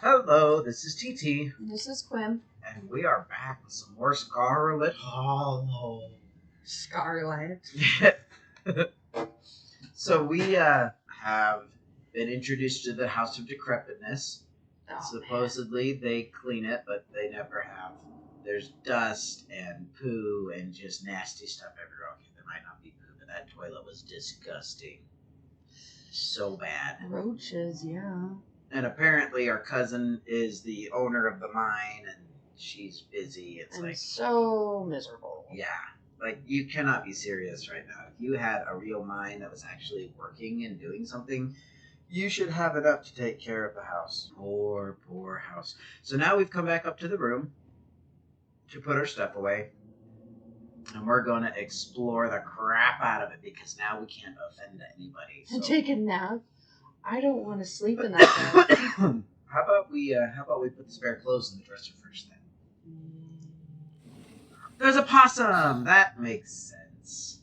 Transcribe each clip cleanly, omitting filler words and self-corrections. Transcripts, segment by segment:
Hello, this is TT, This is Qwim. and we are back with some more Scarlet Hollow. Scarlet. So we have been introduced to the House of Decrepitness. Oh, Supposedly they clean it, but they never have. There's dust and poo and just nasty stuff everywhere. Okay, there might not be poo, but that toilet was disgusting. So bad. Roaches, yeah. And apparently our cousin is the owner of the mine, and she's busy. It's And like, so miserable. yeah, like you cannot be serious right now. If you had a real mine that was actually working and doing something, you should have enough to take care of the house. Poor house. So now we've come back up to the room to put our stuff away. And we're going to explore the crap out of it because now we can't offend anybody. So. And take a nap. I don't want to sleep in that bed. How about we put the spare clothes in the dresser first then? There's a possum! That makes sense.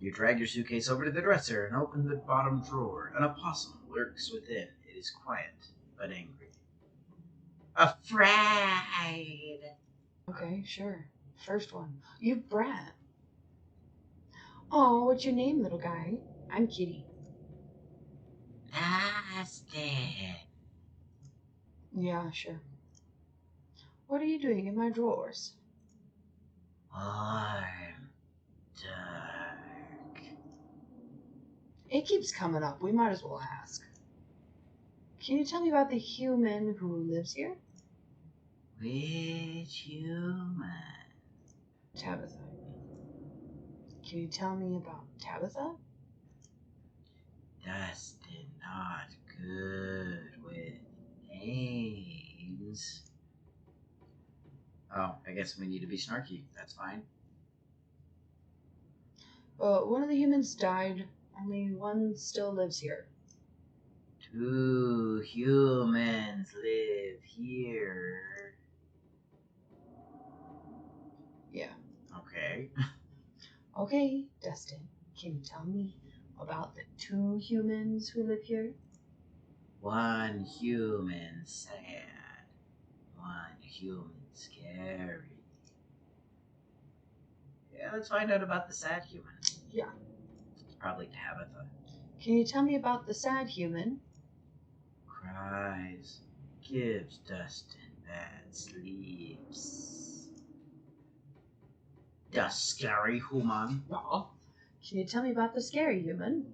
You drag your suitcase over to the dresser and open the bottom drawer. An opossum lurks within. It is quiet, but angry. Afraid! Okay, sure. First one. You brat. Oh, what's your name, little guy? I'm Kitty. Dustin. Yeah, sure. What are you doing in my drawers? Warm. Dark. It keeps coming up. We might as well ask. Can you tell me about the human who lives here? Which human? Tabitha. Can you tell me about Tabitha? Dustin, not good with names. Oh, I guess we need to be snarky. That's fine. Well, one of the humans died. Only one still lives here. 2 humans live here. Yeah. Okay. Okay, Dustin, can you tell me about the 2 humans who live here? 1 human sad. 1 human scary. Yeah, let's find out about the sad human. Yeah. It's probably Tabitha. Can you tell me about the sad human? Cries. Gives Dustin bad sleeps. The scary human. Oh. Can you tell me about the scary human?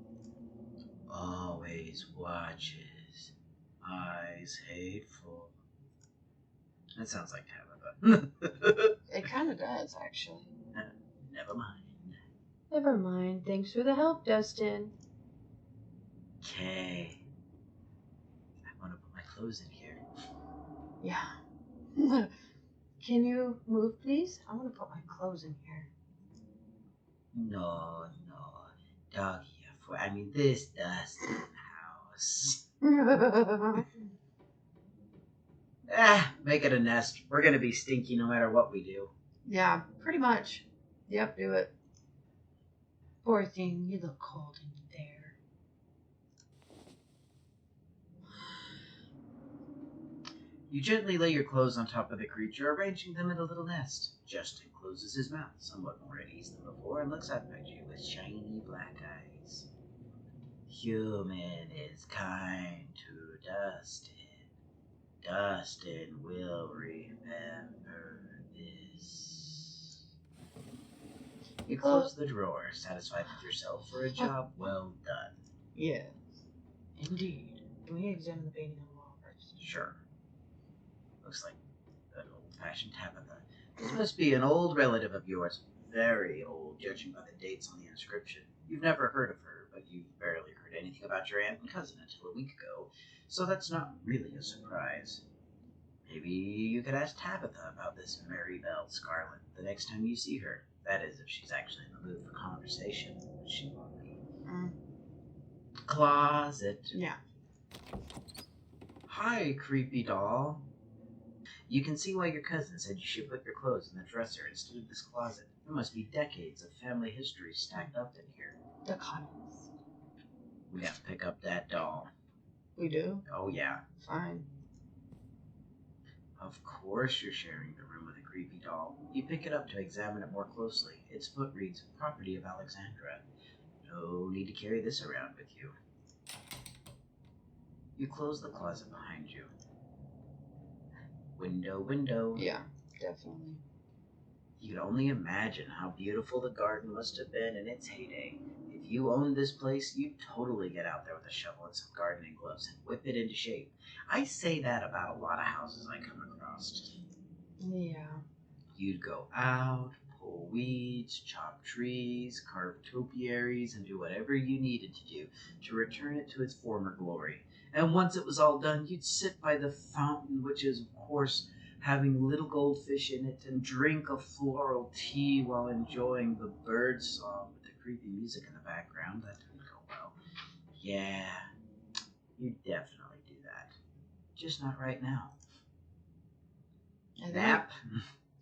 Always watches. Eyes hateful. That sounds like Tabitha. It kind of does, actually. Never mind. Never mind. Thanks for the help, Dustin. Okay. I want to put my clothes in here. Yeah. Can you move, please? I want to put my clothes in here. No. Doggy. I mean, this Dustin house. Make it a nest. We're going to be stinky no matter what we do. Yeah, pretty much. Yep, do it. Poor thing, you look cold in there. You gently lay your clothes on top of the creature, arranging them in a little nest. Justin closes his mouth, somewhat more at ease than before, and looks up at you with shiny black eyes. Human is kind to Dustin. Dustin will remember this. You close the drawer, satisfied with yourself for a job well done. Yes, indeed. Can we examine the painting on the wall first? Sure. Looks like an old-fashioned Tabitha. This must be an old relative of yours. Very old, judging by the dates on the inscription. You've never heard of her, but you've barely heard anything about your aunt and cousin until a week ago, so that's not really a surprise. Maybe you could ask Tabitha about this Mary Belle Scarlet the next time you see her. That is, if she's actually in the mood for conversation, which she won't be. Closet. Yeah. Hi, creepy doll. You can see why your cousin said you should put your clothes in the dresser instead of this closet. There must be decades of family history stacked up in here. The Cuttings. We have to pick up that doll. We do? Oh, yeah. Fine. Of course you're sharing the room with a creepy doll. You pick it up to examine it more closely. Its foot reads, "Property of Alexandra." No need to carry this around with you. You close the closet behind you. Window, window. Yeah, definitely. You can only imagine how beautiful the garden must have been in its heyday. If you owned this place, you'd totally get out there with a shovel and some gardening gloves and whip it into shape. I say that about a lot of houses I come across. Yeah. You'd go out, pull weeds, chop trees, carve topiaries, and do whatever you needed to do to return it to its former glory. And once it was all done, you'd sit by the fountain, which is, of course, having little goldfish in it, and drink a floral tea while enjoying the bird song with the creepy music in the background. That didn't go well. Yeah, you definitely do that. Just not right now. Nap?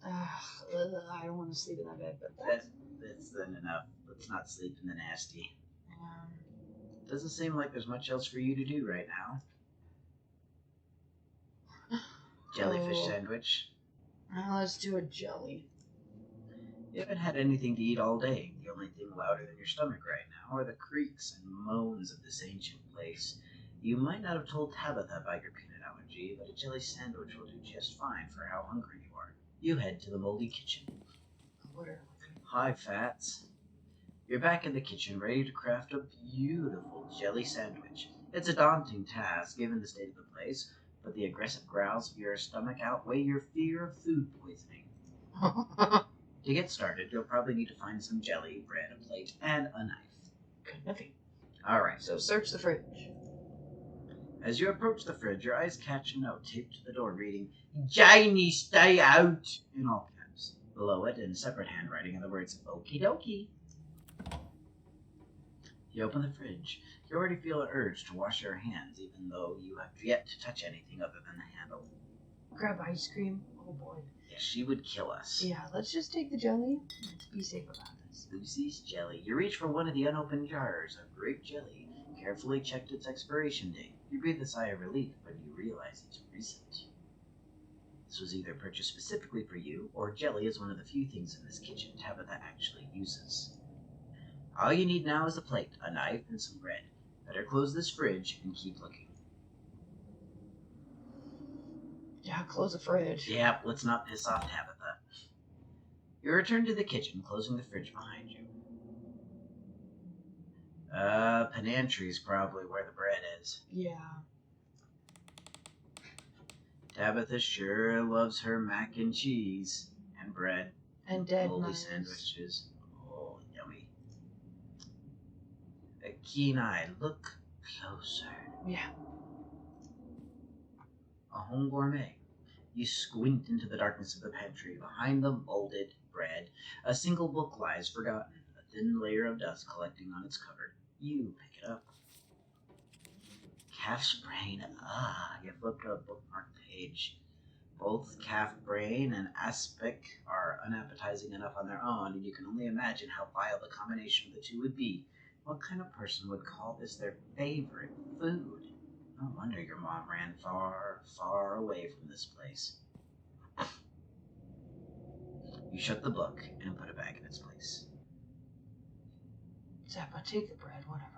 I don't want to sleep in that bed, but That's then enough. Let's not sleep in the nasty. Doesn't seem like there's much else for you to do right now. Jellyfish sandwich. Let's do a jelly. You haven't had anything to eat all day. The only thing louder than your stomach right now are the creaks and moans of this ancient place. You might not have told Tabitha about your peanut allergy, but a jelly sandwich will do just fine for how hungry you are. You head to the moldy kitchen. Hi, Fats. You're back in the kitchen, ready to craft a beautiful jelly sandwich. It's a daunting task, given the state of the place, but the aggressive growls of your stomach outweigh your fear of food poisoning. To get started, you'll probably need to find some jelly, bread, a plate, and a knife. Good nothing. All right. So search the fridge. As you approach the fridge, your eyes catch a note taped to the door reading, "Janie, stay out," in all caps. Below it, in separate handwriting, are the words, "Okie dokie." You open the fridge. You already feel an urge to wash your hands, even though you have yet to touch anything other than the handle. Grab ice cream. Oh boy. Yes, she would kill us. Yeah, let's just take the jelly. Let's be safe about this. Lucy's jelly. You reach for one of the unopened jars of grape jelly. Carefully checked its expiration date. You breathe a sigh of relief when you realize it's recent. This was either purchased specifically for you, or jelly is one of the few things in this kitchen Tabitha actually uses. All you need now is a plate, a knife, and some bread. Better close this fridge and keep looking. Yeah, close the fridge. Yeah, let's not piss off Tabitha. You return to the kitchen, closing the fridge behind you. Pantry's probably where the bread is. Yeah. Tabitha sure loves her mac and cheese and bread And dead moldy mice. sandwiches. Oh, yummy. A keen eye. Look closer. Yeah. A home gourmet. You squint into the darkness of the pantry. Behind the molded bread, a single book lies forgotten, a thin layer of dust collecting on its cover. You pick it up. Calf's brain. You flipped to a bookmark page. Both calf brain and aspic are unappetizing enough on their own, and you can only imagine how vile the combination of the two would be. What kind of person would call this their favorite food? No wonder your mom ran far, far away from this place. You shut the book and put it back in its place. Zappa, take the bread, whatever.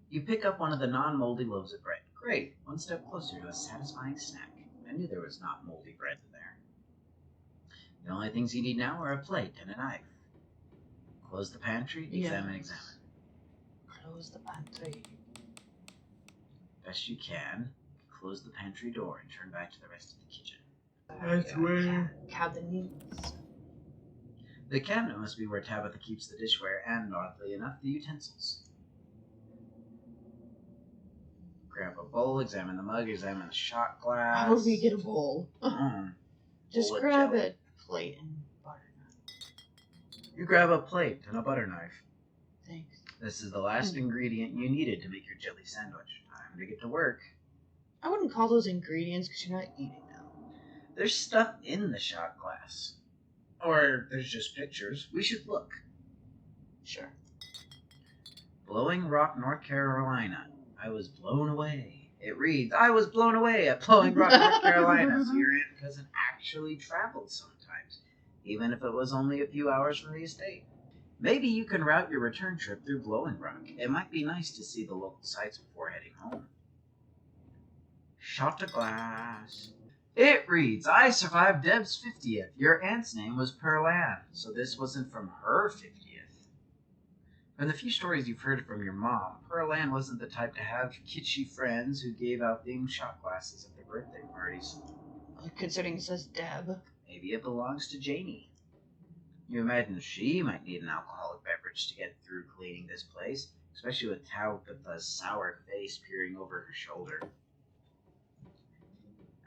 You pick up one of the non-moldy loaves of bread. Great, one step closer to a satisfying snack. I knew there was not moldy bread in there. The only things you need now are a plate and a knife. Close the pantry, examine. Close the pantry. Best you can. Close the pantry door and turn back to the rest of the kitchen. That's where cabinets. The cabinet must be where Tabitha keeps the dishware and, oddly enough, the utensils. Grab a bowl, examine the mug, examine the shot glass. How would we get a bowl? Just Bowl of grab jelly. a plate and butter knife. You grab a plate and a butter knife. Thanks. This is the last ingredient you needed to make your jelly sandwich. Time to get to work. I wouldn't call those ingredients because you're not eating them. There's stuff in the shot glass. Or there's just pictures. We should look. Sure. Blowing Rock, North Carolina. I was blown away. It reads, I was blown away at Blowing Rock, North Carolina, so your aunt and cousin actually traveled sometimes, even if it was only a few hours from the estate. Maybe you can route your return trip through Blowing Rock. It might be nice to see the local sights before heading home. Shot of glass. It reads, I survived Deb's 50th. Your aunt's name was Pearl Ann, so this wasn't from her 50th. From the few stories you've heard from your mom, Pearl Ann wasn't the type to have kitschy friends who gave out themed shot glasses at their birthday parties. Considering it says Deb. Maybe it belongs to Janie. You imagine she might need an alcoholic beverage to get through cleaning this place, especially with Tabitha's sour face peering over her shoulder.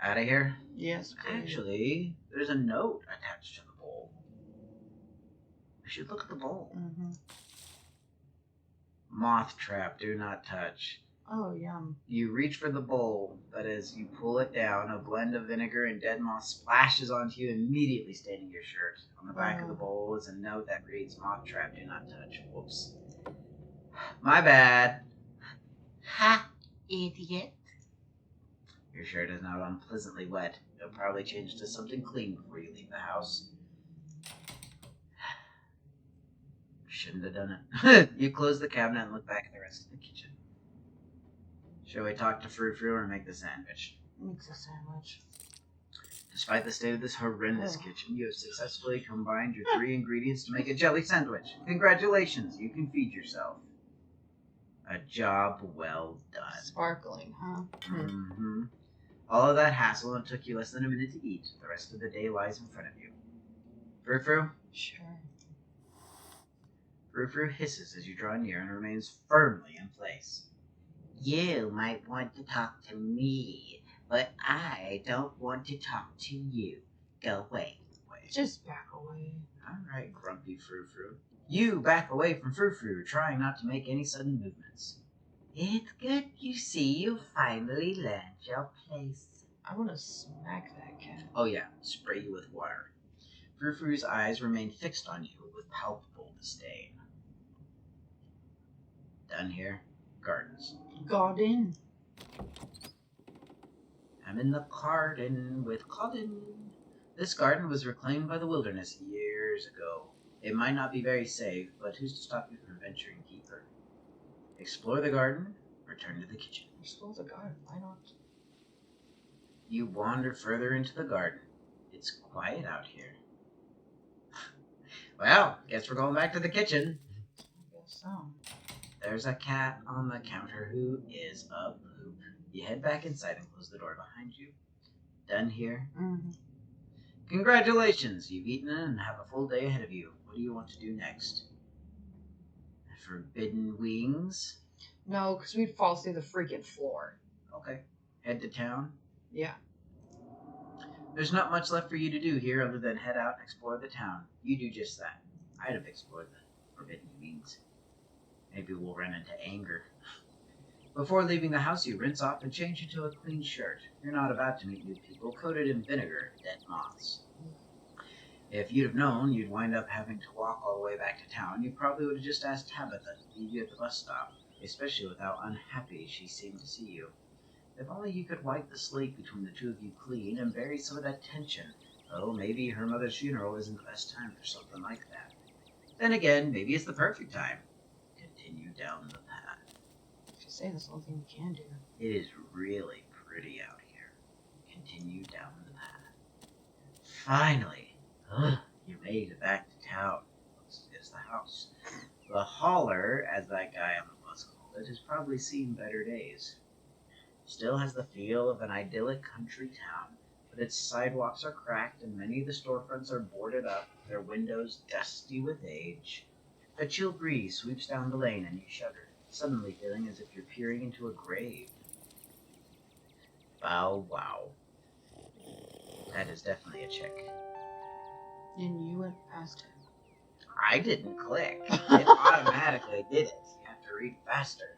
Out of here? Yes, please. Actually, there's a note attached to the bowl. We should look at the bowl. Mm-hmm. Moth trap, do not touch. Oh, yum. You reach for the bowl, but as you pull it down, a blend of vinegar and dead moth splashes onto you, immediately staining your shirt. On the back of the bowl is a note that reads, Moth trap, do not touch. Whoops. My bad. Ha, idiot. Your shirt is now unpleasantly wet. You'll probably change to something clean before you leave the house. Shouldn't have done it. You close the cabinet and look back at the rest of the kitchen. Shall we talk to Frou Frou or make the sandwich? Makes a sandwich. Despite the state of this horrendous kitchen, you have successfully combined your 3 ingredients to make a jelly sandwich. Congratulations, you can feed yourself. A job well done. Sparkling, huh? Mm-hmm. All of that hassle and it took you less than a minute to eat. The rest of the day lies in front of you. Frou Frou? Sure. Frou Frou hisses as you draw near and remains firmly in place. You might want to talk to me, but I don't want to talk to you. Go away. Just back away. All right, grumpy Frou Frou. You back away from Frou Frou, trying not to make any sudden movements. It's good you see you finally learned your place. I want to smack that cat. Oh yeah, spray you with water. Frou Frou's eyes remain fixed on you with palpable disdain. Done here. Gardens. Garden. I'm in the garden with Colin. This garden was reclaimed by the wilderness years ago. It might not be very safe, but who's to stop you from venturing deeper? Explore the garden, return to the kitchen. Explore the garden, why not? You wander further into the garden. It's quiet out here. Well, guess we're going back to the kitchen. I guess so. There's a cat on the counter who is a poop. You head back inside and close the door behind you. Done here? Mm-hmm. Congratulations, you've eaten and have a full day ahead of you. What do you want to do next? Forbidden wings? No, because we'd fall through the freaking floor. Okay. Head to town? Yeah. There's not much left for you to do here other than head out and explore the town. You do just that. I'd have explored the forbidden wings. Maybe we'll run into anger. Before leaving the house, you rinse off and change into a clean shirt. You're not about to meet new people coated in vinegar, dead moths. If you'd have known you'd wind up having to walk all the way back to town, you probably would have just asked Tabitha to leave you at the bus stop, especially with how unhappy she seemed to see you. If only you could wipe the slate between the two of you clean and bury some of that tension. Oh, maybe her mother's funeral isn't the best time for something like that. Then again, maybe it's the perfect time. Continue down the path. If you say that's the only thing we can do. It is really pretty out here. Continue down the path. Finally, you made it back to town. It's the house. The hauler, as that guy on the bus called it, has probably seen better days. Still has the feel of an idyllic country town, but its sidewalks are cracked and many of the storefronts are boarded up, their windows dusty with age. A chill breeze sweeps down the lane and you shudder, suddenly feeling as if you're peering into a grave. Bow wow. That is definitely a chick. And you went past it. I didn't click. It automatically did it. You have to read faster.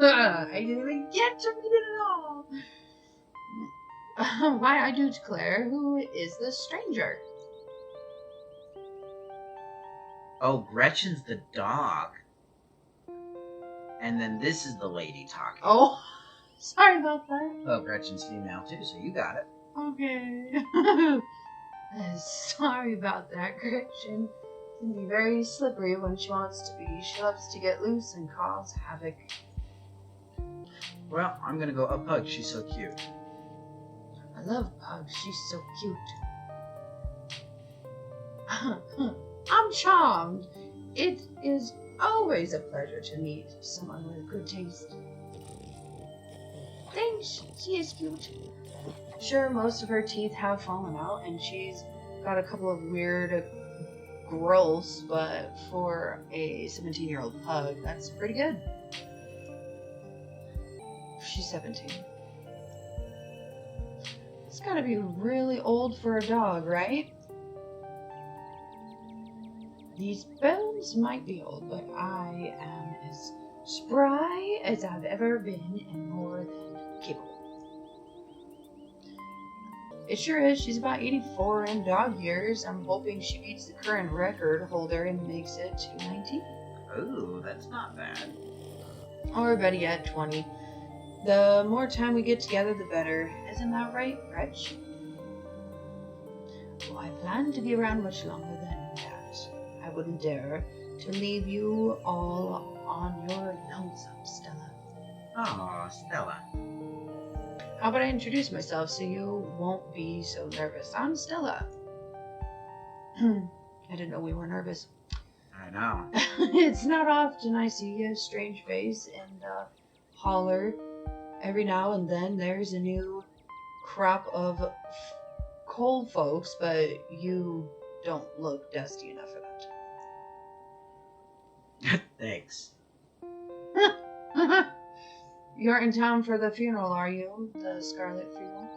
I didn't even get to read it at all. Why, I do declare, who is this stranger? Oh, Gretchen's the dog. And then this is the lady talking. Oh, Sorry about that. Well, Gretchen's female too, so you got it. Okay. Sorry about that, Gretchen. Can be very slippery when she wants to be. She loves to get loose and cause havoc. Well, I'm gonna go up Pug. She's so cute. I love Pug. She's so cute. I'm charmed. It is always a pleasure to meet someone with good taste. Thanks. She is cute. Sure, most of her teeth have fallen out, and she's got a couple of weird growths, but for a 17-year-old pug, that's pretty good. She's 17. It's gotta be really old for a dog, right? These bones might be old, but I am as spry as I've ever been and more than capable. It sure is. She's about 84 in dog years. I'm hoping she beats the current record holder and makes it to 19. Ooh, that's not bad. Or better yet, 20. The more time we get together, the better. Isn't that right, Gretch? Oh, I plan to be around much longer than that. I wouldn't dare to leave you all on your lonesome, Stella. Oh, Stella. How about I introduce myself so you won't be so nervous? I'm Stella. I didn't know we were nervous. I know. It's not often I see a strange face and holler. Every now and then there's a new crop of cold folks, but you don't look dusty enough for that. Thanks. You're in town for the funeral, are you? The Scarlet funeral?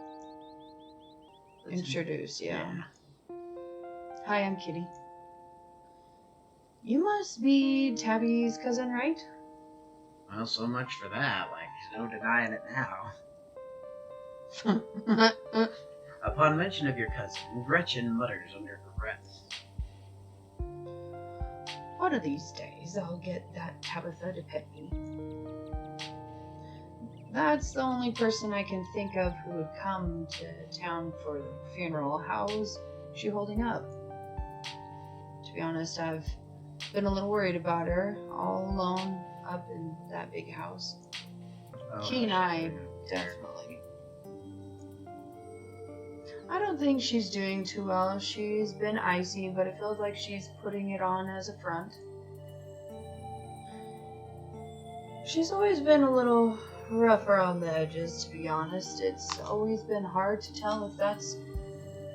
Introduce, yeah. Hi, I'm Kitty. You must be Tabby's cousin, right? Well, so much for that. Like, there's no denying it now. Upon mention of your cousin, Gretchen mutters under her breath. One of these days, I'll get that Tabitha to pet me. That's the only person I can think of who would come to town for the funeral. How's she holding up? To be honest, I've been a little worried about her, all alone up in that big house. Oh, He and I, definitely. I don't think she's doing too well. She's been icy, but it feels like she's putting it on as a front. She's always been a little rougher on the edges, to be honest. It's always been hard to tell if that's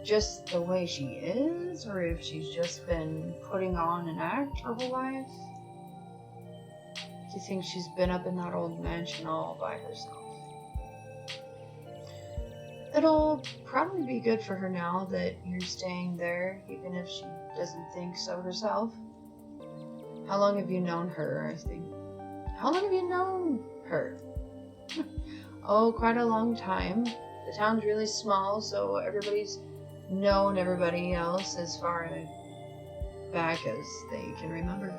just the way she is, or if she's just been putting on an act her whole life. Do you think she's been up in that old mansion all by herself? It'll probably be good for her now that you're staying there, even if she doesn't think so herself. How long have you known her, I think? How long have you known her? Oh, quite a long time. The town's really small, so everybody's known everybody else as far back as they can remember.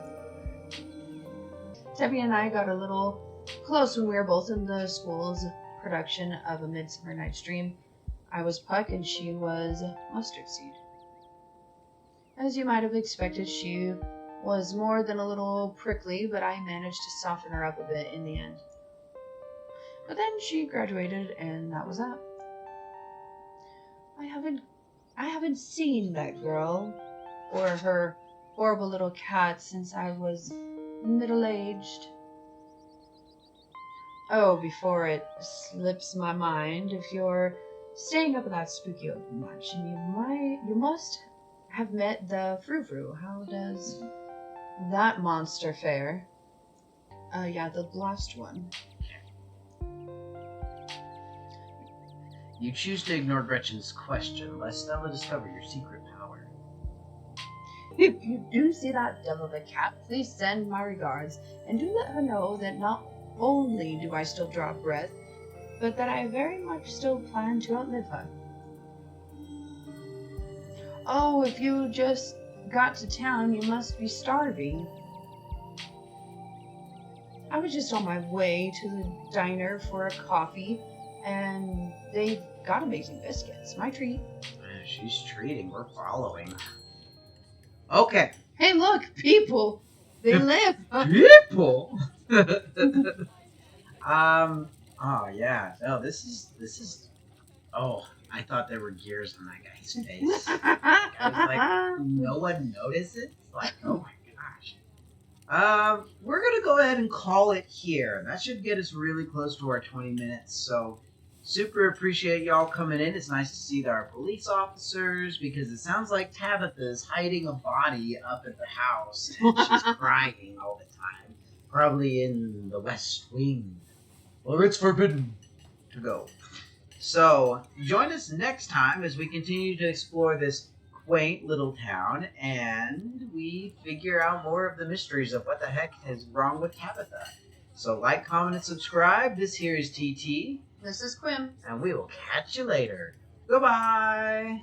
Debbie and I got a little close when we were both in the school's production of A Midsummer Night's Dream. I was Puck and she was Mustard Seed. As you might have expected, she was more than a little prickly, but I managed to soften her up a bit in the end. But then she graduated, and that was that. I haven't seen that girl or her horrible little cat since I was middle-aged. Oh, before it slips my mind, if you're staying up at that spooky old mansion, you must have met the Frou-Frou. How does that monster fare? Yeah, the last one. You choose to ignore Gretchen's question, lest Stella discover your secret power. If you do see that devil of a cat, please send my regards, and do let her know that not only do I still draw breath, but that I very much still plan to outlive her. Oh, if you just got to town, you must be starving. I was just on my way to the diner for a coffee, and they've got amazing biscuits. My treat. She's treating. We're following. Okay. Hey, look, people. They live. People. Oh yeah. No, this is. Oh, I thought there were gears on that guy's face. I was like, no one notices. Like, oh my gosh. We're gonna go ahead and call it here. That should get us really close to our 20 minutes. So, super appreciate y'all coming in. It's nice to see our police officers because it sounds like Tabitha's hiding a body up at the house. And she's crying all the time, probably in the West Wing, where it's forbidden to go. So, join us next time as we continue to explore this quaint little town and we figure out more of the mysteries of what the heck is wrong with Tabitha. So, like, comment, and subscribe. This here is TT. This is Qwim. And we will catch you later. Goodbye.